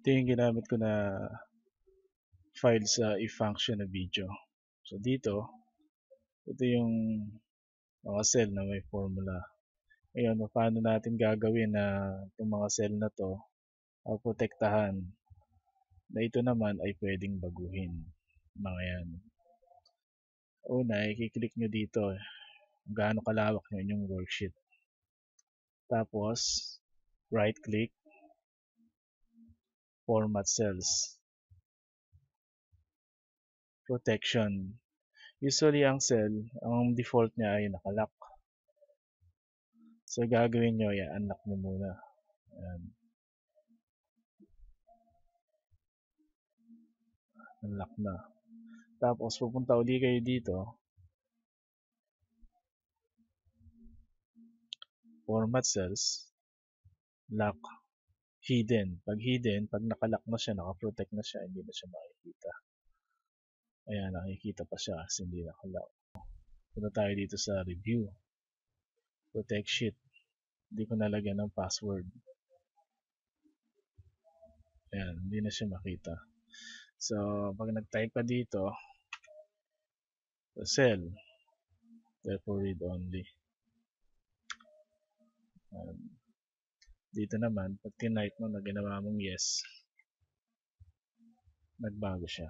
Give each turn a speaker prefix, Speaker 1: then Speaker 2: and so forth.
Speaker 1: Ito yung ginamit ko na file sa i-function na video. So dito, ito yung mga cell na may formula. Ngayon, paano natin gagawin na itong mga cell na to protektahan na ito naman ay pwedeng baguhin. Mga yan. Una, i-click nyo dito kung gaano kalawak nyo yung worksheet. Tapos, right click, format cells, protection. Usually ang cell, ang default niya ay nakalock. So gagawin nyo, i-unlock nyo muna. Ayan. Unlock na. Tapos pupunta uli kayo dito. Format cells, lock, hidden. Pag hidden, pag nakalock na siya, nakaprotect na siya, hindi na siya makikita. Ayan, nakikita pa siya kasi hindi nakalock. Punta tayo dito sa review. Protect sheet. Hindi ko nalagyan ng password. Ayan, hindi na siya makita. So, pag nag-type ka dito, cell, therefore read only. Dito naman, pag tinype mo na ginawa mong yes, nagbago siya.